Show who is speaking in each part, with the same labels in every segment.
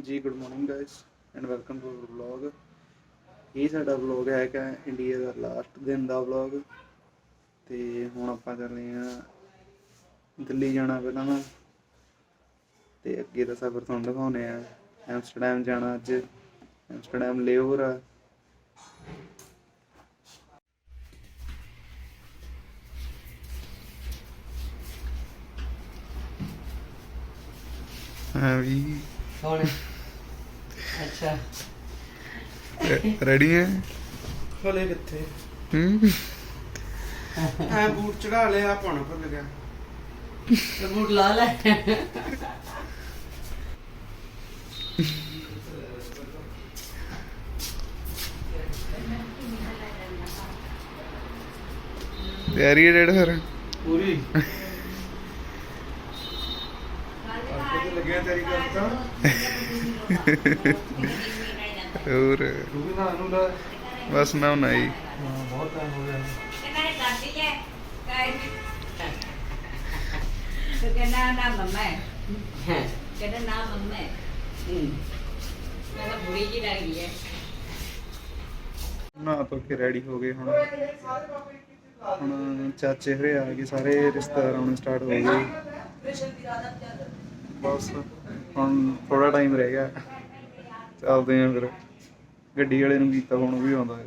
Speaker 1: Ji good morning guys and welcome to vlog. ये साडा vlog है कि इंडिया का लास्ट दिन का व्लॉग। तो हुण आपां चले दिल्ली जाना पहला ना, तो अगे का सफ़र तुहानूं दिखाउने आ। एम्स्टरडैम जाना अज, एम्स्टरडैम लेओवर आ। हाँ भी
Speaker 2: अच्छा
Speaker 1: रेडी है।
Speaker 3: हले किथे ऐ बूट चढ़ा लिया पाना भुल गया।
Speaker 2: तो बूट ला ले।
Speaker 1: तैयारी है डेढ़ फिर
Speaker 3: पूरी लगे तेरी करता
Speaker 1: और
Speaker 3: तू भी ना ला।
Speaker 1: बस ना होना ही
Speaker 3: बहुत टाइम हो गया।
Speaker 4: तो कहना ना मम्मा है, कहना ना मम्मा है। मैं तो बुरी जी लग गई है।
Speaker 1: नहा धो के रेडी हो गए। हुण चाचे हरे आ गए, सारे रिश्तेदार आने स्टार्ट हो गए। बस हुण थोड़ा टाइम रह गया, चलते हैं फिर। गड्डी वाले नूं कीता फोन, भी आउंदा है।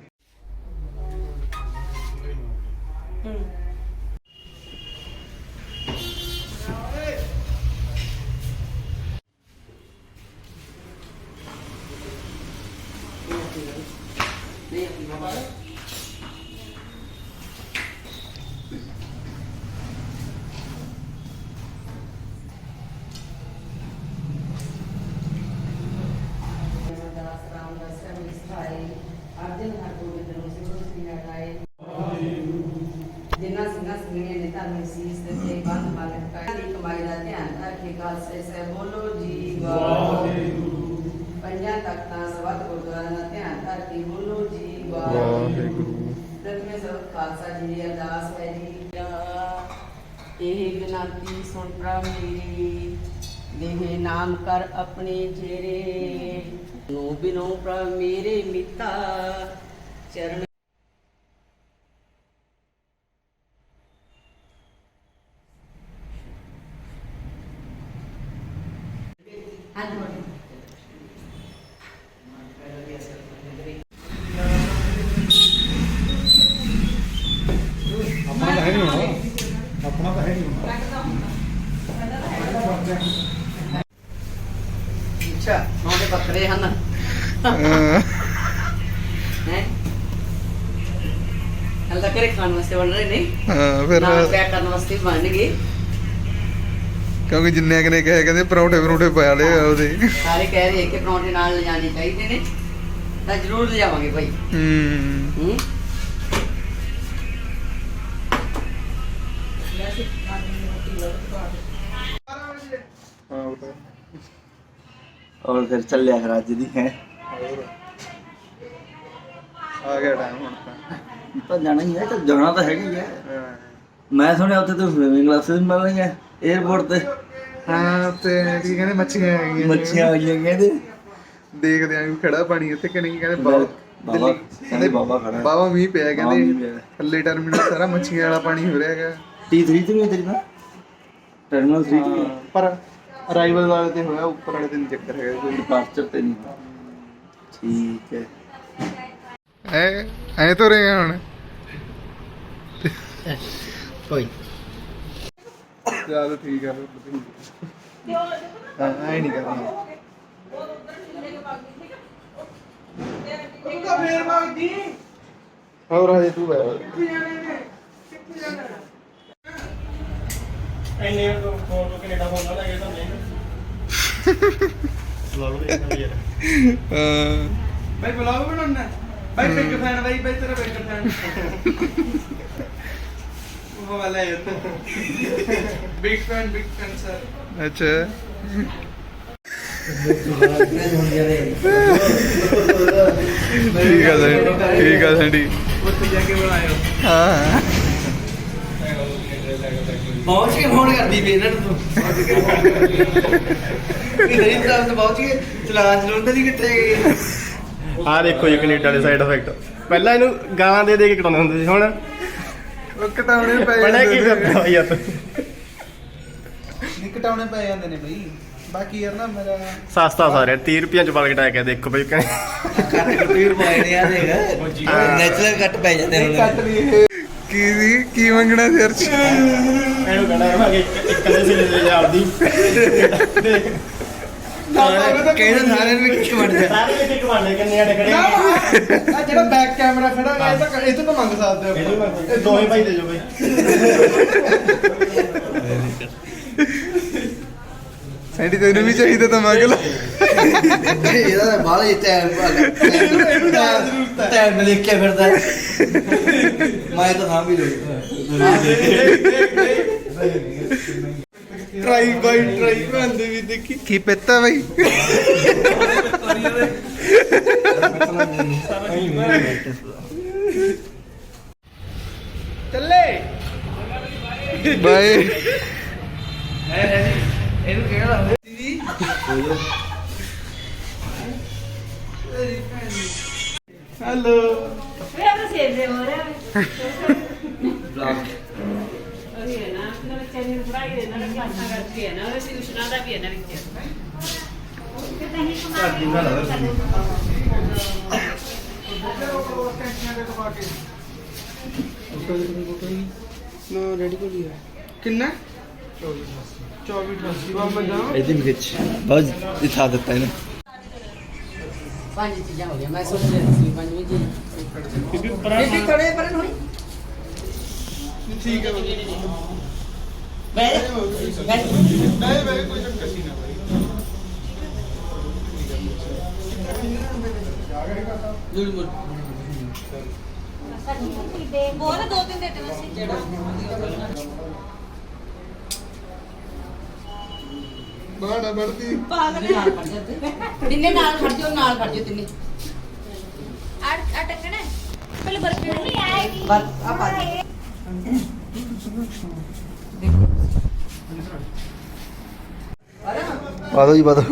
Speaker 2: जिन्ना सिंगा सिंगने ने धर्म सीस ते बंद मालक का दी कमाई दा ध्यान रखे। खालसे से बोलो जी वाहिगुरू। पंजां तख्तां सवत गुरुद्वारा दा ध्यान रखे। बोलो जी वाहिगुरू। दसवें सर्व खालसा जी दी अरदास है जी। ਇਹ ਬਿਨਤੀ ਸੁਣ ਪ੍ਰਭ ਮੇਰੀ, ਦੇਹ ਨਾਮ ਕਰ ਆਪਣੇ ਜੇਰੇ। ਨੂੰ ਬਿਨੋ ਪ੍ਰਭ ਮੇਰੇ ਮਿੱਤਾ ਚਰਨ।
Speaker 3: अपना तो है नहीं होना, अपना तो है नहीं होना।
Speaker 2: ਅੱਛਾ ਨੌਂ ਦੇ ਬੱਕਰੇ ਹਨ ਹੈ ਹਲ ਤੱਕ ਖਾਣ ਵਾਸਤੇ ਬਣ ਰਹੇ ਨੇ।
Speaker 1: ਹਾਂ ਫਿਰ
Speaker 2: ਨਾਲ ਪੈਕ ਕਰਨ ਵਾਸਤੇ ਬਣ ਗਏ।
Speaker 1: ਕਿਉਂਕਿ ਜਿੰਨੇ ਕਨੇ ਕਹੇ ਕਹਿੰਦੇ ਪਰੌਂਠੇ ਪਾ ਲਏ ਉਹਦੇ।
Speaker 2: ਸਾਰੇ ਕਹਿ ਰਹੇ ਕਿ ਪਰੌਂਠੇ ਨਾਲ ਲਿਜਾਣੇ ਚਾਹੀਦੇ ਨੇ, ਤਾਂ ਜ਼ਰੂਰ ਲਿਜਾਵਾਂਗੇ ਭਾਈ। ਹੂੰ
Speaker 5: और फिर चल लिया फिर आज दी है
Speaker 1: ਆ ਗਿਆ ਟਾਈਮ ਹੁਣ
Speaker 5: तो जाना ही है, तो जाना तो है ही है।
Speaker 1: ਤਾਂ।
Speaker 5: मैं सुने उत्थे तो स्विमिंग क्लासेस मिल रही है एयरपोर्ट ते।
Speaker 1: ਹਾਂ ਤੇ ਕੀ ਕਹਿੰਦੇ ਮੱਛੀਆਂ ਹੈਗੀਆਂ।
Speaker 5: मच्छियां आ गई कहते
Speaker 1: ਦੇਖਦੇ ਆਂ ਵੀ ਖੜਾ ਪਾਣੀ ਇੱਥੇ ਕਿ ਨਹੀਂ। ਕਹਿੰਦੇ
Speaker 5: बाबा कहते बाबा खड़ा है।
Speaker 1: ਬਾਵਾ ਮੀਂਹ ਪਿਆ।
Speaker 5: ਬਾਵਾ ਮੀਂਹ
Speaker 1: ਕਹਿੰਦੇ
Speaker 5: ਪਿਆ।
Speaker 1: ਥੱਲੇ ਟਰਮੀਨਲ ਸਾਰਾ ਮੱਛੀਆਂ ਵਾਲਾ ਪਾਣੀ ਹੋ ਰਿਹਾ ਹੈਗਾ।
Speaker 5: T3 ਤੇ ਨਹੀਂ ਤੇਰੀ ਨਾ टर्मिनल 3 ਤੇ
Speaker 1: ਪਰ ਅਰਾਈਵਲ ਵਾਲੇ ਤੇ ਹੋਇਆ, ਉੱਪਰ ਵਾਲੇ ਤੇ ਨਹੀਂ ਚੱਕਰ ਹੈਗਾ ਕੋਈ।
Speaker 5: डिपार्चर ते नहीं। ठीक है
Speaker 1: ਐ ਤੋਂ ਰਹੇ ਹੁਣ
Speaker 2: ਕੋਈ
Speaker 1: ਚੱਲ ਠੀਕ ਆ। ਹਾਂ ਐ ਨਹੀਂ ਕਰਨਾ।
Speaker 3: तू तो मेरे भाग दी
Speaker 1: ਹੋਰ ਹਜੇ ਤੂੰ ਹੈ
Speaker 3: ਇੰਨੇ ਫੋਨ ਤੋਂ ਕੈਨੇਡਾ ਫੋਨ ਲਾ ਕੇ ਤਾਂ ਨਹੀਂ ਲਾ ਲਓ ਯਾਰ। भाई ब्लॉग बनाना है भाई। बिग फैन भाई, भाई तेरा बिग फैन वो वाला है। Big fan sir.
Speaker 1: ਅੱਛਾ ठीक है सैंडी
Speaker 3: ਉੱਥੇ ਜਾ ਕੇ ਬਣਾਇਓ।
Speaker 1: हाँ
Speaker 3: पहुंच के फोन कर दी बेना तू नहीं तरफ से पहुंच के चलान चलूंदा नहीं कितने
Speaker 6: ਆ ਦੇਖੋ ਜੀ ਕੈਨੇਡਾ ਦੇ ਸਾਈਡ ਇਫੈਕਟ ਪਹਿਲਾਂ ਇਹਨੂੰ ਗਾਲਾਂ ਦੇ ਕੇ ਕਟਾਉਂਦੇ ਹੁੰਦੇ ਸੀ ਹੁਣ
Speaker 1: ਕਟਾਉਣੇ ਪੈ
Speaker 6: ਬੜਾ ਕੀ ਕਰਦਾ ਬਈ ਯਾਰ
Speaker 1: ਨਹੀਂ ਕਟਾਉਣੇ ਪੈ ਜਾਂਦੇ ਨੇ ਬਈ ਬਾਕੀ ਯਾਰ ਨਾ ਮੇਰਾ
Speaker 6: ਸਸਤਾ ਸਾਰੇ 30 ਰੁਪਈਆਂ ਚ ਬਲ ਕਟਾਇਆ ਗਿਆ ਦੇਖੋ ਬਈ
Speaker 3: ਕੱਟ ਕਟੀਰ ਪਾਏ ਨੇ ਆ ਦੇਖ ਨੈਚੁਰਲ ਕੱਟ ਪੈ ਜਾਂਦੇ ਹੁਣ
Speaker 1: ਕੱਟ ਲਈ ਕੀ ਮੰਗਣਾ ਸਿਰ ਚ
Speaker 6: ਇਹਨੂੰ ਕਹਣਾ ਕਿ ਇੱਕ ਦੇ ਸਿਰੇ ਦੇ ਆਪਦੀ
Speaker 3: ਕਹਿੰਦਾ ਸਾਰਿਆਂ ਨੂੰ ਕਿੱਕ ਬਣ ਜਾ
Speaker 6: ਸਾਰੇ ਵਿੱਚ ਇੱਕ ਬਣਦੇ ਕਿੰਨੇ ਟਕੜੇ
Speaker 1: ਆ ਜਿਹੜਾ ਬੈਕ ਕੈਮਰਾ ਖੜਾ ਹੈ ਇਹ ਤਾਂ ਮੰਗ ਸਕਦੇ ਹੋ
Speaker 6: ਇਹ ਦੋਵੇਂ ਭਾਈ ਦੇ ਜੋ ਬਈ
Speaker 1: ਸੈਂਡੀ ਤੈਨੂੰ ਵੀ ਚਾਹੀਦਾ ਤਾਂ ਮੰਗ ਲੈ
Speaker 3: ਇਹਦਾ ਬਾਲ ਹੀ ਟਾਈਮ ਟਾਈਮ ਲਿਖ ਕੇ ਫਿਰਦਾ ਮੈਂ ਤਾਂ ਹਾਂ ਵੀ ਲੋਈ
Speaker 1: ਟਰਾਈ ਬੰਦੇ ਵੀ ਦੇਖੀ ਕੀ ਪੱਤਾ ਬਈ ਚੱਲੇ ਬਾਏ
Speaker 3: ਇਹਨੂੰ ਕਿਹੜਾ
Speaker 1: ਹੈਲੋ
Speaker 4: ਵੇ ਆਪਣਾ ਸੇਵ ਦੇ ਹੋ ਰਿਹਾ ਅਰੇ ਨਾ ਆਪਣੇ ਬੱਚੇ ਨੂੰ ਪੜਾਈ ਦੇ ਨਾਲ ਕਲਾਸਾਂ ਕਰਕੇ ਹੈ ਨਾ ਉਹ ਟਿਊਸ਼ਨਾਂ ਦਾ ਵੀ ਹੈ ਨਾ ਵਿੱਚ
Speaker 1: ਨਾ ਰੈਡੀ ਕਰ ਲਿਆ ਕਿੰਨਾ 24 ਬਾਬਾ ਜਾ
Speaker 5: ਇਹਦੇ ਵਿੱਚ ਬਸ ਦਿਖਾ ਦਿੱਤਾ ਇਹਨੇ
Speaker 2: पांच चीजें हो गया मैं सोच रही थी पांचवी चीज बेबी खड़े पर होई
Speaker 1: ਠੀਕ ਹੈ
Speaker 2: बैठ
Speaker 1: ਨਹੀਂ ਕੋਈ ਚੱਕਰ ਨਹੀਂ ਨਾ
Speaker 4: ਹੋਰ ਦੋ ਤਿੰਨ ਦੇ ਵਸੇ
Speaker 1: ਬਾੜਾ ਬੜਦੀ
Speaker 2: तिन्ने नाल खड़ जाओ तिन्ने
Speaker 4: ਆ ਟੰਗਣਾ ਪਹਿਲੇ ਬਰਫ ਨਹੀਂ ਆਏਗੀ
Speaker 2: बस आप आ देखो अरे
Speaker 5: ਬਾਦੋ ਜੀ ਬਾਦੋ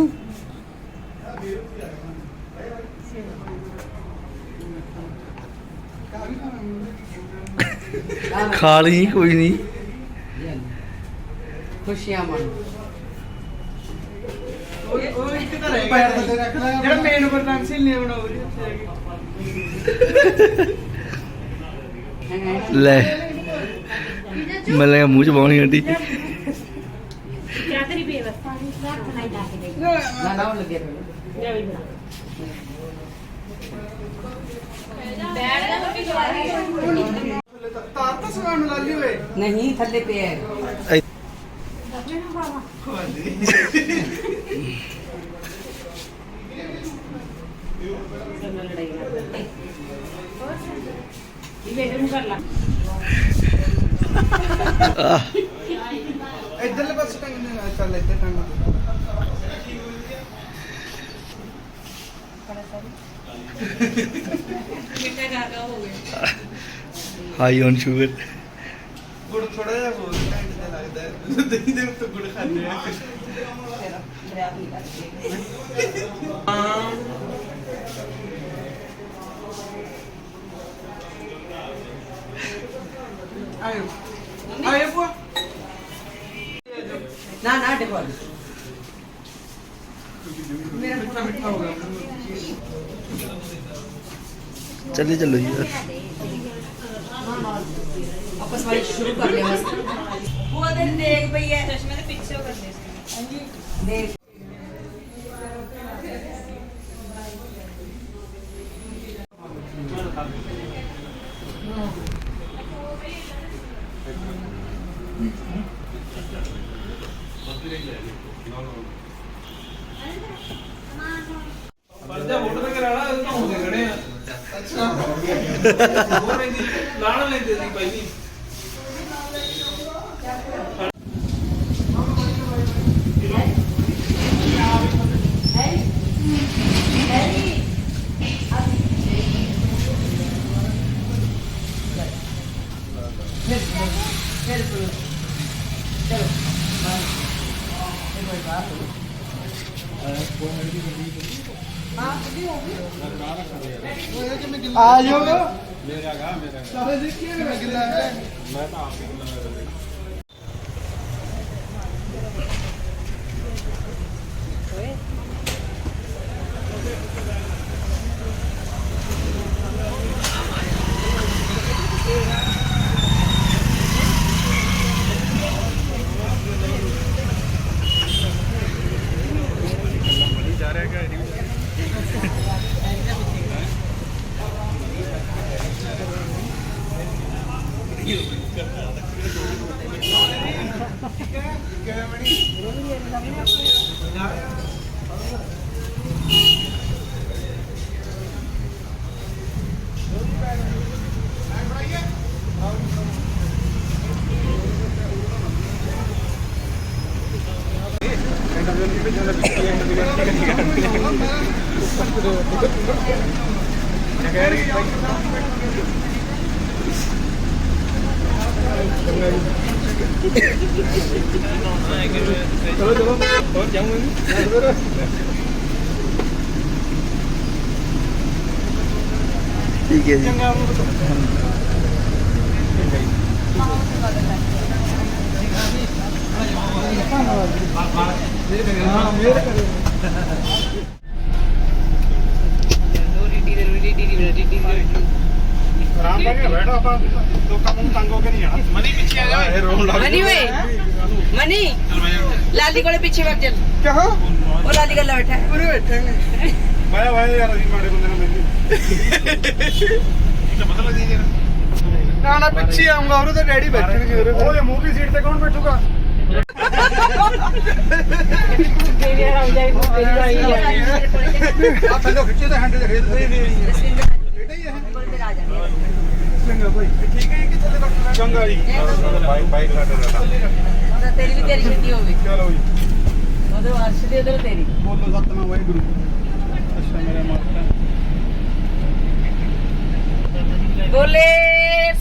Speaker 5: ਖਾ ਲਈ ਕੋਈ ਨਹੀਂ
Speaker 2: खुशियां मन
Speaker 1: ਉਹ ਇੱਕ ਤਾਂ ਰਹਿ ਗਿਆ ਪੈਰ ਤੇ ਰੱਖ ਲੈ ਜਿਹੜਾ ਮੇਨ ਉੱਪਰ ਰੰਗ ਸੀ ਬਣਾਓ ਜੀ
Speaker 5: ਲੈ ਮਲੇ ਮੂੰਹ ਚ ਪਾਉਣੀ ਆਂਟੀ
Speaker 4: ਕਿਆ ਤੇਰੀ ਬੇਵਸਤਾ ਨਹੀਂ ਸਾਥ ਬਣਾਈ ਲਾ ਕੇ ਦੇ
Speaker 2: ना ना लगे
Speaker 4: ਜਾ ਵੀ ਬੈਠ ਜਾ ਮੰਮੀ ਜਵਾਰੀ
Speaker 1: ਤਾਰ ਤਾਂ ਸਵਾਨ ਲਾ ਲਈ ਓਏ
Speaker 2: नहीं थल्ले पे है
Speaker 4: ਇਹ ਬੇਟੇ ਨੂੰ ਕਰ ਲਾ
Speaker 1: ਇੱਧਰਲੇ ਪਾਸੇ ਟੰਗਨੇ ਚੱਲ ਇੱਥੇ ਟੰਗ
Speaker 4: ਮਿੱਠਾ ਗਾਗਾ ਹੋ ਗਿਆ
Speaker 5: ਹਾਈ ਔਨ ਸ਼ੂਗਰ
Speaker 1: ਗੁੜ ਥੋੜਾ ਜਿਹਾ ਹੋਰ ਘੱਟ ਜਿਹਾ ਲੱਗਦਾ ਹੈ ਦਹੀਂ ਦੇ ਉੱਤੇ ਗੁੜ ਖਾਂਦੇ ਆ ਆਇਓ ਆਇਓ ਬੁਆ
Speaker 2: ना ना देखो
Speaker 1: ਮੇਰਾ ਮਿੱਠਾ ਮਿੱਠਾ ਹੋ ਗਿਆ
Speaker 5: ਚੱਲੇ ਚੱਲੋ ਜੀ
Speaker 2: आपस वाली शुरू कर ले बस
Speaker 4: ਉਹ ਦਿਨ ਦੇਖ ਪਈ ਹੈ ਚਸ਼ਮੇ ਦੇ ਪਿੱਛੇ ਹੋ ਕਰਨੇ ਸੀ
Speaker 2: देख
Speaker 3: ਪਰਦਾ ਵੋਟ ਤੇ ਕਰਾਣਾ ਇਹ ਤਾਂ ਹੁੰਦੇ ਖੜੇ ਆ ਅੱਛਾ ਹੋਰ ਲੈਂਦੀ ਲਾਣ ਲੈਂਦੇ ਸੀ ਪਹਿਲੀ
Speaker 2: फिर चलो बस ये कोई बात नहीं
Speaker 3: आ जाओ सारे देखिए मैं गिला है मैं तो आप ही गिला चलो चलो और जाऊंगा
Speaker 1: ठीक है जी
Speaker 3: आराम करके बैठो अपन लोਕਾਂ ਨੂੰ ਤੰਗ ਹੋ ਕੇ ਨਹੀਂ ਜਾਣਾ ਮਨੀ ਪਿੱਛੇ ਆ ਜਾ ਇਹ ਰੋਣ ਲੱਗ
Speaker 2: मनी वे मनी लाली को पीछे बैठ चल
Speaker 3: ਕਹਾਂ
Speaker 2: वो लाली गला बैठा है
Speaker 3: ਪੂਰੇ ਬੈਠਾਂਗੇ ਮੈਂ ਵਾਏ ਯਾਰ ਅਸੀਂ ਮਾੜੇ ਬੰਦੇ ਨੂੰ ਮਿਲਦੀ ਇਹਦਾ ਮਤਲਬ ਨਹੀਂ ਯਾਰ ਨਾ ਨਾ ਪਿੱਛੇ ਆਉਂਗਾ ਉਹਦੇ ਤੇ ਡੈਡੀ ਬੈਠਣਗੇ ਉਹਦੇ ਮੂੰਹ ਦੀ ਸੀਟ ਤੇ ਕੌਣ ਬੈਠੂਗਾ ਆ ਪਹਿਲਾਂ ਖਿੱਚੇ ਤੇ ਹੰਡੇ ਦੇ ਖੇਡਦੇ ਨਹੀਂ ਚੰਗਾ ਭਾਈ ਠੀਕ ਹੈ ਕਿੱਥੇ ਤੇ ਬੈਠਣਾ ਚੰਗਾ ਜੀ ਬਾਈਕ ਸਾਡੇ ਦਾ
Speaker 2: तेरी भी तेरी खेती होगी
Speaker 3: ਚਲੋ ਜੀ
Speaker 2: उधर अर्श दे उधर तेरी
Speaker 3: ਬੋਲੋ ਸਤਨਾਮ ਵਾਹਿਗੁਰੂ ਅੱਛਾ ਮੇਰਾ ਮਾਤਾ
Speaker 2: बोले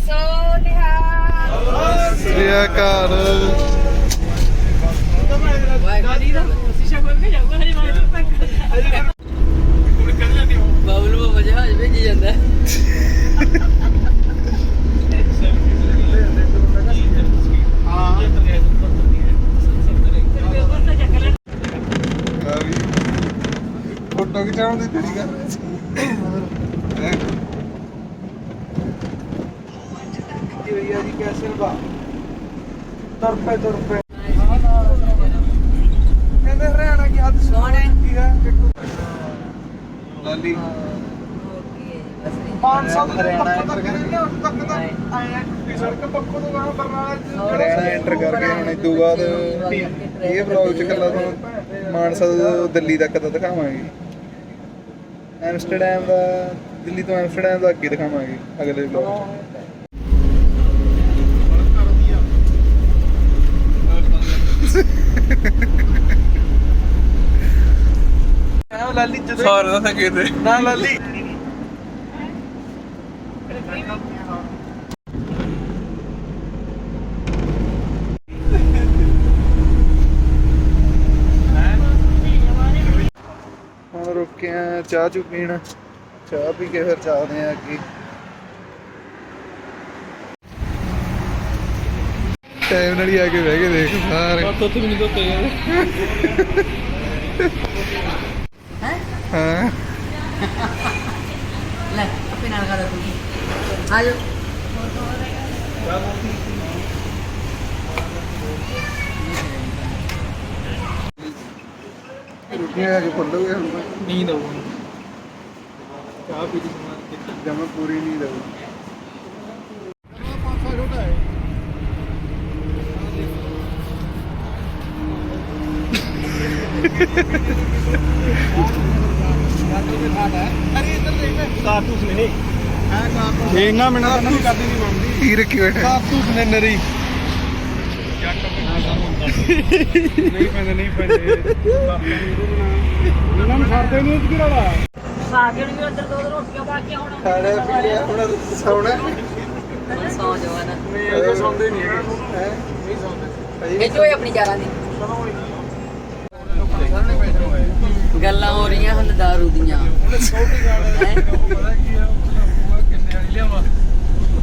Speaker 2: सोनिहा
Speaker 1: ਸ੍ਰੀ ਅਕਾਲ
Speaker 2: शीशा खोल के जाऊंगा हरी मार बाबलू बाबा जहाज भेजी जाता है
Speaker 1: ਫੋਟੋ ਖਿਚਾਉਣ ਦੀ ਤੇਰੀ ਗੱਲ
Speaker 3: की भैया जी कैसे बा तुर पे कहते हरियाणा की हद
Speaker 2: कौन है?
Speaker 3: की है
Speaker 1: ਲਾਲੀ
Speaker 3: 500 ਦੇ ਪੱਖੋਂ ਤੱਕ ਰਹਿੰਦੇ ਹੁਣ ਤੱਕ ਤਾਂ ਆਏ ਸੜਕ ਪੱਖੋਂ ਤੋਂ ਗਾਂ ਬਰਨਾਲਾ
Speaker 1: ਹਰਿਆਣਾ ਐਂਟਰ ਕਰਕੇ ਹੁਣ ਇਸ ਤੋਂ ਬਾਅਦ ਇਹ ਵਲੌਗ ਚ ਕੱਲਾ ਤੁਹਾਨੂੰ ਮਾਨਸਾ ਤੋਂ ਦਿੱਲੀ ਤੱਕ ਦਾ ਦਿਖਾਵਾਂਗੇ ਐਮਸਟਰਡਮ ਦਾ ਦਿੱਲੀ ਤੋਂ ਐਮਸਟਰਡਮ ਦਾ ਅੱਗੇ ਦਿਖਾਵਾਂਗੇ ਅਗਲੇ ਵਲੌਗ ਚ ਲਾਲੀ ਜਦੋਂ
Speaker 3: ਸਾਰਾ ਤਾਂ ਕਿਤੇ
Speaker 1: ਨਾ ਲਾਲੀ ਹੁਣ ਰੁਕੇ ਆ ਚਾਹ ਚੂ ਪੀਣ ਚਾਹ ਪੀ ਕੇ ਫਿਰ ਚੱਲਦੇ ਆ ਅੱਗੇ ਟਾਈਮ ਨਾਲ ਹੀ ਆ ਕੇ ਬਹਿ ਕੇ ਦੇਖ ਸਾਰੇ
Speaker 3: ਤੋਂ ਤੂੰ ਨਹੀਂ ਧੋਤੇ ਯਾਰ
Speaker 1: ਹਾਂ
Speaker 2: ले अपने नाल कर तू आ जाओ
Speaker 1: ਰੁਕਿਆ ਆ ਕੇ ਖੁੱਲੋਗੇ ਹੁਣ
Speaker 3: ਨੀਂਦ ਆਊ ਚਾਹ ਪੀ ਦੀ ਸਮਾਨ ਤੇ
Speaker 1: ਜਮਾ ਪੂਰੀ ਨੀਂਦ ਆਊ
Speaker 3: ਛੋਟਾ ਹੈ ਕਾਰਤੂਸ ਨਹੀਂ ਹੈ ਕਾਰਤੂਸ ਦੇਖਣਾ ਮੈਨਾਂ ਤਾਂ ਨਹੀਂ ਕਰਦੀ ਨਹੀਂ ਮੰਨਦੀ
Speaker 1: ਕੀ ਰੱਖੀ ਬੈਠਾ
Speaker 3: ਕਾਰਤੂਸ ਨੇ ਨਰੀ ਨਹੀਂ ਪੈਂਦੇ ਇਹਨਾਂ ਨੂੰ ਛੱਡਦੇ ਨਹੀਂ ਇਸ ਕਿਹੜਾ
Speaker 2: सागे भी उधर दो रोटियां बाकी होना
Speaker 1: ਖਾਣਾ ਪੀਣਾ ਹੁਣ ਸੌਣਾ
Speaker 2: ਸੌ ਜਵਾਨਾ
Speaker 3: ਨਹੀਂ ਇਹ ਸੌਂਦੇ ਨਹੀਂ ਹੈਗੇ ਹੈ ਨਹੀਂ ਸੌਂਦੇ
Speaker 2: ਇਹ ਜੋ ਆਪਣੀ ਯਾਰਾਂ ਦੀ ਗੱਲਾਂ ਹੋ ਰਹੀਆਂ ਹਨ ਦਾਰੂ ਦੀਆਂ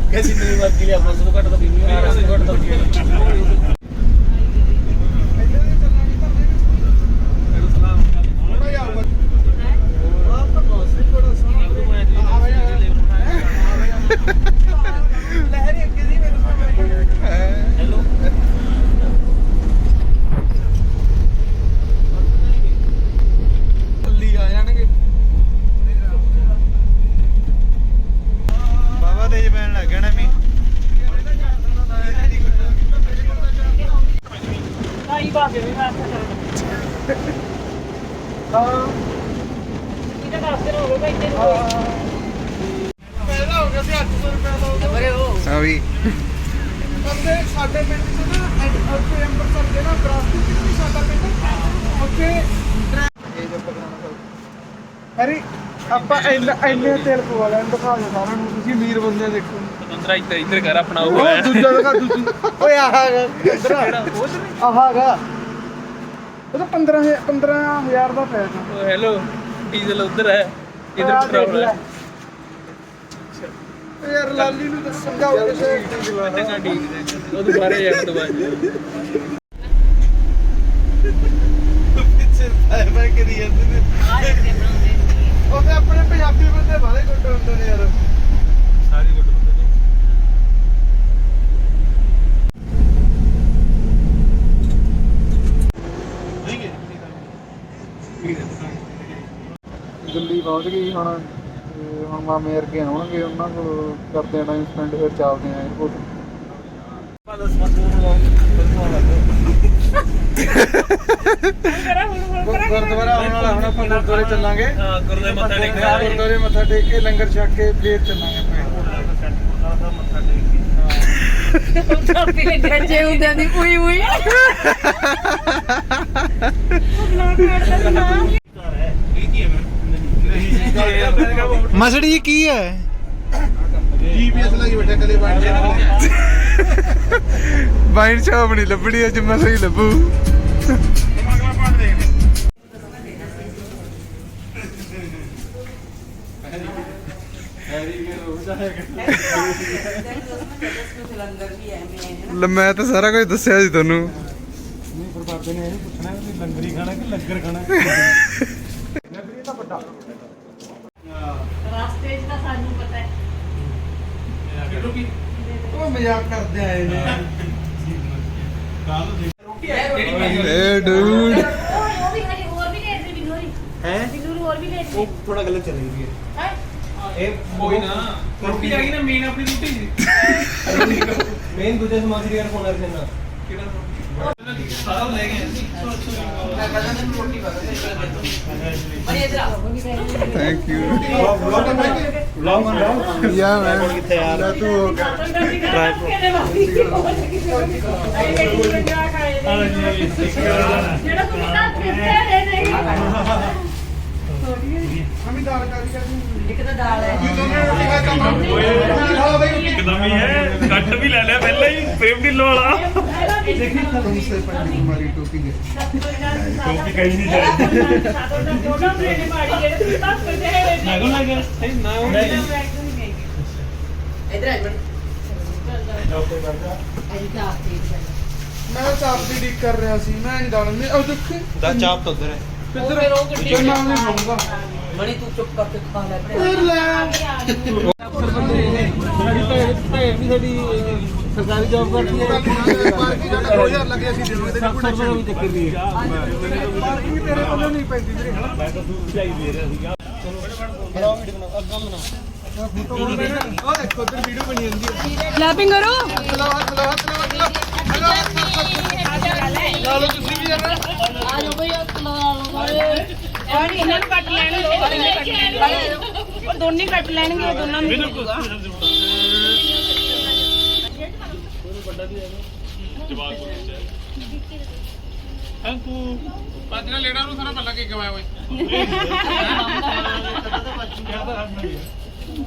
Speaker 6: कैसी नहीं बात के लिए आप लोगों को घट तो पीनी है रस घट तो पीनी
Speaker 1: हाँ भी
Speaker 3: ਸਾਡੇ ਪਿੰਡ ਚ ਨਾ ਉੱਥੇ ਅੰਮ੍ਰਿਤਸਰ ਦੇ ਨਾ ਬਰਾਸਤੀ ਚ ਵੀ ਸਾਡਾ ਪਿੰਡ ਉੱਥੇ ਇਹ ਜੋ ਪ੍ਰੋਗਰਾਮ ਅਰੇ ਆਪਾਂ ਇੰਨੇ ਤੇਲ ਪਵਾ ਲੈਣ ਦਿਖਾ ਦਿਓ ਸਾਰਿਆਂ ਨੂੰ ਤੁਸੀਂ ਅਮੀਰ ਬੰਦੇ ਦੇਖੋ
Speaker 7: ਦੂਸਰਾ ਇੱਧਰ ਘਰ ਆਪਣਾ
Speaker 3: ਉਹ ਦੂਜਾ ਦਿਖਾ ਦੂਜਾ ਓਏ ਆਹਾਗਾ ਆਹਾਗਾ ਉਹ ਤਾਂ 15000 ਦਾ ਪਿਆ ਸੀ
Speaker 7: ਹੈਲੋ ਡੀਜ਼ਲ ਉਧਰ ਹੈ ਇਧਰ ਪੈਟਰੋਲ ਹੈ
Speaker 3: ਯਾਰ ਲਾਲੀ ਨੂੰ ਤਾਂ ਸਮਝਾਓ ਕਿਸੇ
Speaker 7: ਟੰਗਾ ਠੀਕ ਉਹ ਦੁਬਾਰਾ ਯਾਰ ਦੁਬਾਰਾ
Speaker 3: ਪਿੱਛੇ ਮੈਂ ਕਰੀ ਜਾਂਦੇ ਨੇ ਉਹ ਤੇ ਆਪਣੇ ਪੰਜਾਬੀ ਬੰਦੇ ਬਾਲੇ ਗੁੱਟ ਹੁੰਦੇ ਨੇ ਯਾਰ
Speaker 7: ਸਾਰੀ ਗੁੱਟ ਬੰਦੇ ਨੇ
Speaker 3: ਦਿੱਲੀ ਪਹੁੰਚ ਗਈ ਹੁਣ ਤੇ ਹੁਣ ਮਾਮੇ ਵਰਗੇ ਆਉਣਗੇ ਉਹਨਾਂ ਕੋਲ ਕਰਦੇ ਆ ਟਾਈਮ ਸਪੈਂਡ ਫਿਰ ਚੱਲਦੇ ਆ 에어ਪੋਰਟ ਗੁਰਦੁਆਰਾ ਆਉਣ ਵਾਲਾ ਹੁਣ ਆਪਾਂ ਗੁਰਦੁਆਰੇ ਚੱਲਾਂਗੇ
Speaker 7: ਹਾਂ ਗੁਰਦੇ ਮੱਥਾ ਟੇਕਣਾ
Speaker 3: ਗੁਰਦੁਆਰੇ ਮੱਥਾ ਟੇਕ ਕੇ ਲੰਗਰ ਛਕ ਕੇ ਫੇਰ ਚੱਲਾਂਗੇ ਆਪਾਂ
Speaker 7: ਮੱਥਾ ਟੇਕ ਕੇ
Speaker 2: ਗੱਜੇ ਹੁੰਦਿਆਂ ਦੀ ਉਈ ਉਈ
Speaker 1: ਮਸੜੀ ਕੀ ਹੈ
Speaker 3: ਜੀਪੀਐਸ ਲੱਗੀ ਬੈਠਾ ਕਦੇ
Speaker 1: ਵਾਈਨ ਸ਼ਾਪ ਨਹੀਂ ਲੱਭਣੀ ਅੱਜ ਮਸੜੀ ਲੱਭੂ ਮੈਂ ਤਾਂ ਸਾਰਾ ਕੁਝ ਦੱਸਿਆ ਸੀ ਤੁਹਾਨੂੰ
Speaker 3: ਨਹੀਂ ਪਰ ਬਾਬੇ ਨੇ ਇਹ ਪੁੱਛਣਾ ਕਿ ਲੰਗਰ ਹੀ ਖਾਣਾ ਕਿ ਲੰਗਰ ਖਾਣਾ ਲੰਗਰ ਤਾਂ ਵੱਡਾ
Speaker 4: ਰਾਸਤੇ 'ਚ ਤਾਂ ਸਾਨੂੰ ਪਤਾ ਹੈ
Speaker 3: ਉਹ ਮਜ਼ਾਕ ਕਰਦੇ ਆਏ ਨੇ
Speaker 1: ਏ ਡੂਡ
Speaker 4: ਉਹ ਵੀ ਹਜੇ ਹੋਰ ਵੀ ਲੈ ਦੇ ਬਿਨੂਰੀ
Speaker 6: है
Speaker 4: ਬਿਨੂਰੀ ਹੋਰ ਵੀ ਲੈ ਦੇ
Speaker 6: वो थोड़ा गलत चल रही है
Speaker 4: ਹੈ
Speaker 7: ਕੋਈ ਨਾ ਰੋਟੀ ਆ ਗਈ ਨਾ ਮੇਨ ਆਪਣੀ ਰੋਟੀ
Speaker 6: मेन दूसरे से मासी यार फोन करते ना
Speaker 7: ਕਿਹੜਾ ਸਾਰਾ ਲੈ ਗਏ
Speaker 2: ਅਰੇ ਇਧਰ ਆ
Speaker 1: ਥੈਂਕ ਯੂ
Speaker 6: व्लॉग
Speaker 1: ਯਾ ਮੈਂ
Speaker 6: कितने यार
Speaker 1: ਤੂੰ ਹੋ ਗਿਆ
Speaker 4: ਜਿਹੜਾ ਤੂੰ ਤਾਂ ਫਿਰਦੇ ਰਹੇ ਨਹੀਂ
Speaker 3: ਹਮੀ ਦਾਲ ਕਰੀ
Speaker 2: ਇੱਕ ਤਾਂ ਦਾਲ ਹੈ
Speaker 7: ਇੱਕਦਮ ਹੀ ਹੈ ਕੱਟ ਵੀ ਲੈ ਲਿਆ ਪਹਿਲਾਂ ਹੀ ਫਰੇਮ ਢਿੱਲੋ ਵਾਲਾ
Speaker 1: तुमसे पहले हमारी टोपी है
Speaker 7: ਟੋਪੀ ਕਹੀ ਨਹੀਂ ਜਾਂਦੀ ਲੱਗੋ ਲੱਗਾ ਨਾ
Speaker 2: ਇਧਰ ਆ ਬਣ
Speaker 3: ਮੈਂ ਚਾਪ ਦੀ ਡੀਕ ਕਰ ਰਿਹਾ ਸੀ ਮੈਂ ਨਹੀਂ ਦਾਲ ਨਹੀਂ ਉਹ ਦੇਖੀ
Speaker 6: दा चाप तो उधर है
Speaker 3: ਕਿੱਧਰ ਉਹ ਮੈਂ ਨਹੀਂ ਖਾਊਂਗਾ
Speaker 2: ਮਣੀ ਤੂੰ ਚੁੱਪ ਕਰਕੇ ਖਾ ਲੈ
Speaker 3: ਫਿਰ ਲੈ
Speaker 6: सरकारी जॉब करती है
Speaker 3: ਪਾਰਕਿੰਗ ਦਾ 2000 ਲੱਗਿਆ ਸੀ ਦੇ ਦੇ
Speaker 6: सब सब भी चक्कर दी है
Speaker 3: ਪਾਰਕਿੰਗ ਤੇਰੇ ਵੱਲੋਂ ਨਹੀਂ ਪੈਂਦੀ ਵੀਰੇ
Speaker 7: ਮੈਂ ਤਾਂ ਦੂਰ ਚਾਈ ਦੇ ਰਿਹਾ ਸੀਗਾ
Speaker 6: बनाओ वीडियो बनाओ अब बनाओ
Speaker 3: ਉਹ ਦੇਖੋ ਉਧਰ ਵੀਡੀਓ ਬਣੀ ਜਾਂਦੀ ਹੈ
Speaker 2: ਕਲੈਪਿੰਗ ਕਰੋ
Speaker 3: ਚਲੋ ਲਾ ਲਓ ਤੁਸੀਂ ਵੀ ਯਾਰ
Speaker 4: ਆ ਜਾਓ ਬਈ ਇਹਨਾਂ ਨੂੰ ਕੱਟ ਲੈਣ ਉਹ ਦੋਨੇ ਕੱਟ ਲੈਣਗੇ ਉਹ ਦੋਨਾਂ ਨੂੰ ਮਿਲੂਗਾ
Speaker 7: ਅੰਕੂ ਪਾਜਣਾ ਲੈਣਾ ਨੂੰ ਸਾਰਾ ਪੱਲਾ ਕੇ ਕਮਾਇਆ ਓਏ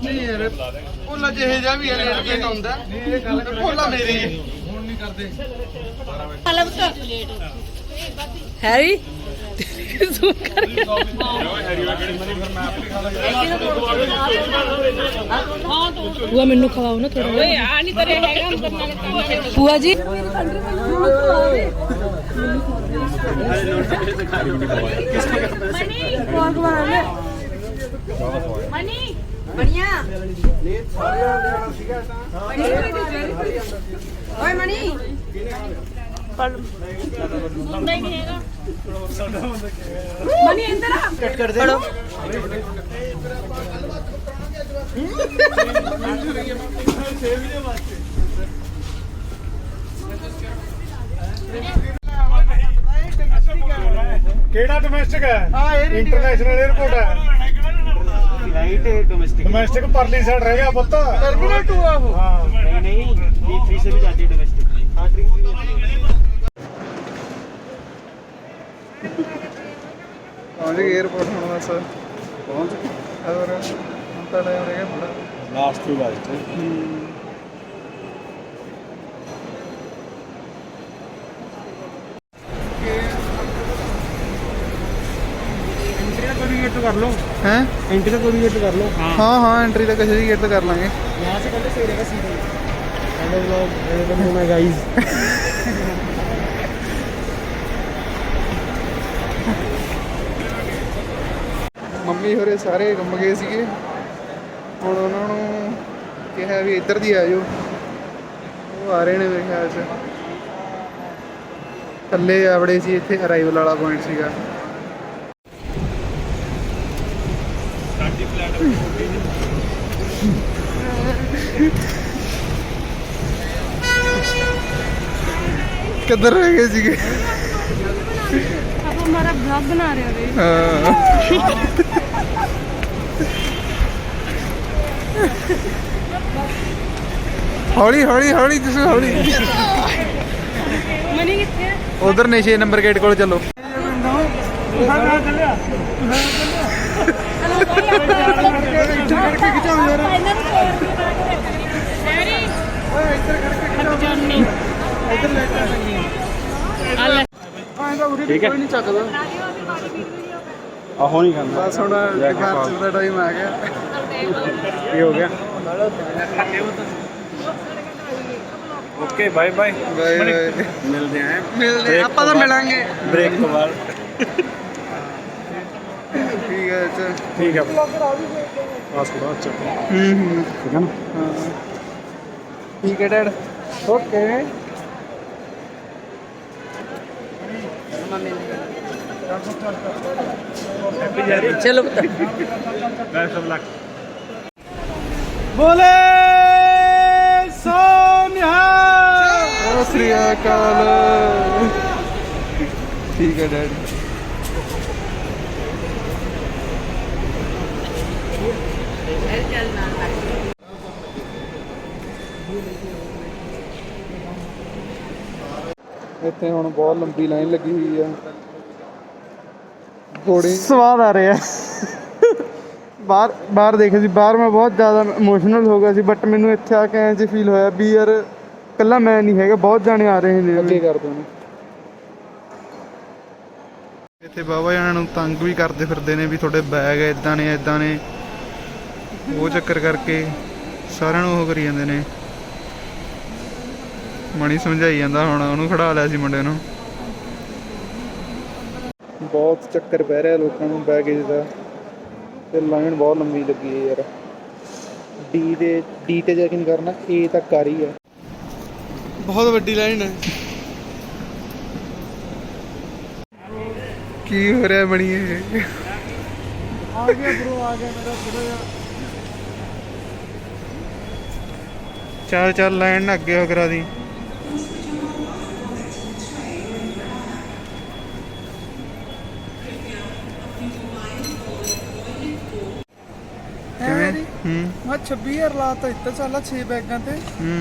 Speaker 3: ਨਹੀਂ ਯਾਰ ਭੋਲਾ ਜਿਹੇ ਜਿਹਾ ਵੀ ਹੈ ਲੇਟ ਕੇ ਆਉਂਦਾ ਇਹ ਗੱਲ ਭੋਲਾ ਮੇਰੀ ਹੈ ਹੁਣ ਨਹੀਂ ਕਰਦੇ
Speaker 2: ਹੈਰੀ
Speaker 8: ਬੂਆ ਮੈਨੂੰ ਖਵਾਓ ਨਾ ਥੋੜਾ ਓਏ ਆ ਨਹੀਂ ਤੇਰੇ ਹੈਗਾ ਅੰਦਰ ਨਾਲੇ ਬੂਆ ਜੀ
Speaker 4: ਮਨੀ
Speaker 2: ਬਣੀਆਂ ਓਏ ਮਣੀ
Speaker 4: ਹੁੰਦਾ ਹੀ ਨਹੀਂ ਹੈਗਾ
Speaker 2: ਮਣੀ ਇੰਦਰ ਆ ਕੱਟ ਦੇ
Speaker 6: ਕਿਹੜਾ ਡੋਮੈਸਟਿਕ ਹੈ
Speaker 3: ਹਾਂ ਇਹ
Speaker 6: ਇੰਟਰਨੈਸ਼ਨਲ 에어ਪੋਰਟ ਹੈ
Speaker 3: ਰਾਈਟ ਡੋਮੈਸਟਿਕ
Speaker 6: ਡੋਮੈਸਟਿਕ ਪਰਲੀ ਸਾਈਡ ਰਹਿ ਗਿਆ ਪੁੱਤ
Speaker 3: ਟਰਮੀਨਲ 2 ਆ ਉਹ
Speaker 6: ਹਾਂ
Speaker 3: नहीं नहीं B3 से भी जाती है डोमेस्टिक हाँ
Speaker 1: ਪਹੁੰਚ ਗਏ 에어ਪੋਰਟ ਹੁਣ ਬਸ ਪਹੁੰਚ ਗਏ ਔਰ ਹੁਣ ਤਾਂ ਟਾਈਮ ਰਹਿ ਗਿਆ ਥੋੜਾ
Speaker 6: ਲਾਸਟ 2 ਵਾਸਤੇ कर लो
Speaker 1: हैं
Speaker 6: एंट्री का कोई गेट कर लो
Speaker 1: हाँ हाँ एंट्री तक किसी गेट तो कर लेंगे
Speaker 6: यहाँ से करते सही रहेगा सीधे hello blog welcome to my guys
Speaker 1: ਮੰਮੀ ਹੋਰੇ ਸਾਰੇ ਗੁੰਮ ਗਏ ਸੀਗੇ ਹੁਣ ਉਹਨਾਂ ਨੂੰ ਕਿਹਾ ਵੀ ਇੱਧਰ ਦੀ ਆ ਜਾਓ ਉਹ ਆ ਰਹੇ ਨੇ ਮੇਰੇ ਖਿਆਲ 'ਚ ਥੱਲੇ ਆਵੜੇ ਸੀ ਇੱਥੇ ਅਰਾਈਵਲ ਵਾਲਾ ਪੁਆਇੰਟ ਸੀਗਾ किधर रह गए जी
Speaker 8: आप हमारा ब्लॉग बना रहे हो
Speaker 1: हौली हौली हौली तुम हौली
Speaker 8: मनी कितने
Speaker 1: उधर ने 6 नंबर गेट को चलो ठीक है नहीं चकदा
Speaker 6: आहो नहीं करना
Speaker 1: बस हुण डिपार्चर का टाइम आ गया
Speaker 6: ये हो गया okay bye bye
Speaker 1: bye bye
Speaker 6: मिलते हैं
Speaker 1: मिलते ਆਪਾਂ ਤਾਂ ਮਿਲਾਂਗੇ
Speaker 6: ब्रेक के बाद
Speaker 1: ठीक है चल
Speaker 6: ठीक है पास थोड़ा अच्छा ठीक है ना
Speaker 1: हाँ ठीक है डैड ओके
Speaker 2: चलो
Speaker 6: बेस्ट ऑफ लक
Speaker 3: बोले सोनिया
Speaker 1: सत श्री अकाल ठीक है डैड ਇੱਥੇ ਹੁਣ ਬਹੁਤ ਲੰਬੀ ਲਾਈਨ ਲੱਗੀ ਹੋਈ ਆ ਘੋੜੇ
Speaker 3: स्वाद आ रहे हैं ਬਾਹਰ ਦੇਖੇ ਸੀ ਬਾਹਰ ਮੈਂ ਬਹੁਤ ਜ਼ਿਆਦਾ ਇਮੋਸ਼ਨਲ ਹੋ ਗਿਆ ਸੀ ਬਟ ਮੈਨੂੰ ਇੱਥੇ ਆ ਕੇ ਐਂ ਜੇ ਫੀਲ ਹੋਇਆ ਵੀ ਯਾਰ ਇਕੱਲਾ ਮੈਂ ਨਹੀਂ ਹੈਗਾ ਬਹੁਤ ਜਾਣੇ ਆ ਰਹੇ ਨੇ
Speaker 1: ਅੱਗੇ ਕਰ ਦੋ ਨੇ ਇੱਥੇ ਬਾਬਾ ਜਾਨਾਂ ਨੂੰ ਤੰਗ ਵੀ ਕਰਦੇ ਫਿਰਦੇ ਨੇ ਵੀ ਤੁਹਾਡੇ ਬੈਗ ਇਦਾਂ ਨੇ ਉਹ ਚੱਕਰ ਕਰਕੇ ਸਾਰਿਆਂ ਨੂੰ ਉਹ ਕਰੀ ਜਾਂਦੇ ਨੇ ਮਣੀ ਸਮਝਾਈ ਜਾਂਦਾ ਹੁਣ ਉਹਨੂੰ ਖੜਾ ਲਿਆ ਸੀ ਮੁੰਡੇ ਨੂੰ ਬਹੁਤ ਚੱਕਰ ਪੈ ਰਿਹਾ ਲੋਕਾਂ ਨੂੰ ਬੈਗੇਜ ਦਾ ਤੇ ਲਾਈਨ ਬਹੁਤ ਲੰਬੀ ਲੱਗੀ ਹੈ ਯਾਰ ਡੀ ਤੇ ਚੈਕਿੰਗ ਕਰਨਾ ਏ ਤੱਕ ਆ ਰਹੀ ਹੈ
Speaker 3: ਬਹੁਤ ਵੱਡੀ ਲਾਈਨ ਹੈ
Speaker 1: ਕੀ ਹੋ ਰਿਹਾ ਬਣੀਏ
Speaker 3: ਆ ਗਿਆ ਬ్రో ਆ ਗਿਆ ਮੇਰਾ ਥੋੜਾ ਜਿਹਾ
Speaker 1: ਚੱਲ ਲਾਈਨ ਨਾ ਅੱਗੇ ਹੋ ਕਰਾ ਦੀ
Speaker 3: ਮੈਂ 26000 ਲਾਤਾ ਇੱਥੇ ਚੱਲਾ 6 ਬੈਗਾਂ ਤੇ
Speaker 1: ਹੂੰ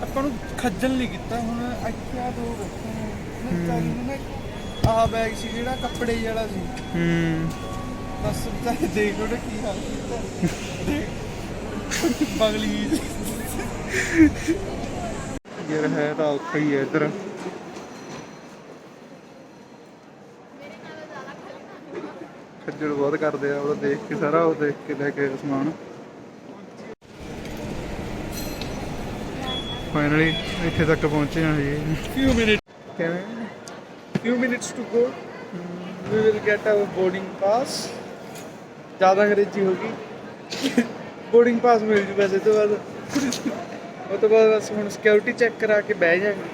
Speaker 3: ਆਪਾਂ ਨੂੰ ਖੱਜਲ ਨਹੀਂ ਕੀਤਾ ਹੁਣ ਇੱਥੇ ਆ ਦੋ ਬੈਠੇ ਨੇ ਮੈਂ ਚਾਹੀ ਨੂੰ ਨਾ ਆਹ ਬੈਗ ਸੀ ਜਿਹੜਾ ਕੱਪੜੇ ਜਿਹੇ ਵਾਲਾ ਸੀ
Speaker 1: ਹੂੰ
Speaker 3: ਬਸ ਚਾਹੇ ਦੇਖ ਲਓ ਕੀ ਹਾਲ ਕੀਤਾ ਦੇਖ ਬਗਲੀ
Speaker 1: ਯਾਰ ਹੈ ਤਾਂ ਔਖਾ ਹੀ ਹੈ ਇੱਧਰ। ਖੱਜਲ ਬਹੁਤ ਕਰਦੇ ਆ ਉਹ ਦੇਖ ਕੇ, ਸਾਰਾ ਉਹ ਦੇਖ ਕੇ ਲੈ ਕੇ ਸਮਾਨ। ਫਾਈਨਲੀ ਇੱਥੇ ਤੱਕ ਪਹੁੰਚੇ ਹਾਂ ਜੀ।
Speaker 3: few minutes
Speaker 1: ਕਿਵੇਂ?
Speaker 3: few minutes to go we will get our boarding pass ਜ਼ਿਆਦਾ ਅੰਗਰੇਜ਼ੀ ਹੋਗੀ boarding pass ਮਿਲ ਜੂ ਵੈਸੇ ਤੋਂ ਬਾਅਦ ਉਹ ਤੋਂ ਬਾਅਦ ਬਸ ਹੁਣ ਸਿਕਿਉਰਿਟੀ ਚੈੱਕ ਕਰਾ ਕੇ ਬਹਿ ਜਾਵਾਂਗੇ।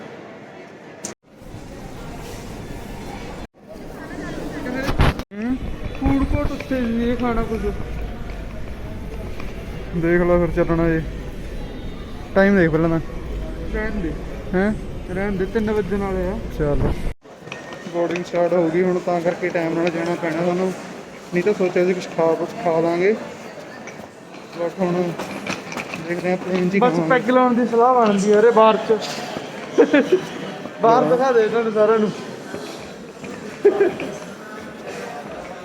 Speaker 3: ਫੂਡ ਕੋਰਟ ਉੱਥੇ ਜੀ ਖਾਣਾ ਕੁਝ
Speaker 1: ਦੇਖ ਲਾ ਫਿਰ ਚੱਲਣਾ ਜੀ। ਟਾਈਮ ਦੇਖ ਪਹਿਲਾਂ ਤਾਂ।
Speaker 3: ਰਹਿਣ ਦੇ
Speaker 1: ਹੈਂ
Speaker 3: ਰਹਿਣ ਦੇ 3 ਵਜਣ ਵਾਲੇ ਆ।
Speaker 1: ਚੱਲ ਬੋਰਡਿੰਗ ਸਟਾਰਟ ਹੋ ਗਈ ਹੁਣ, ਤਾਂ ਕਰਕੇ ਟਾਈਮ ਨਾਲ ਜਾਣਾ ਪੈਣਾ ਸਾਨੂੰ, ਨਹੀਂ ਤਾਂ ਸੋਚਿਆ ਸੀ ਕੁਛ ਖਾ ਦਾਂਗੇ, ਬਟ ਹੁਣ ਦੇਖਦੇ ਹਾਂ ਪਲੇਨ 'ਚ ਹੀ
Speaker 3: ਬਸ
Speaker 1: ਖਾਵਾਂਗੇ।
Speaker 3: ਪੈਗ ਲਾਉਣ ਦੀ ਸਲਾਹ ਬਣਦੀ ਹੈ ਬਾਹਰ ਚ ਬਾਹਰ ਦਿਖਾ ਦੇ ਤੁਹਾਨੂੰ ਸਾਰਿਆਂ ਨੂੰ।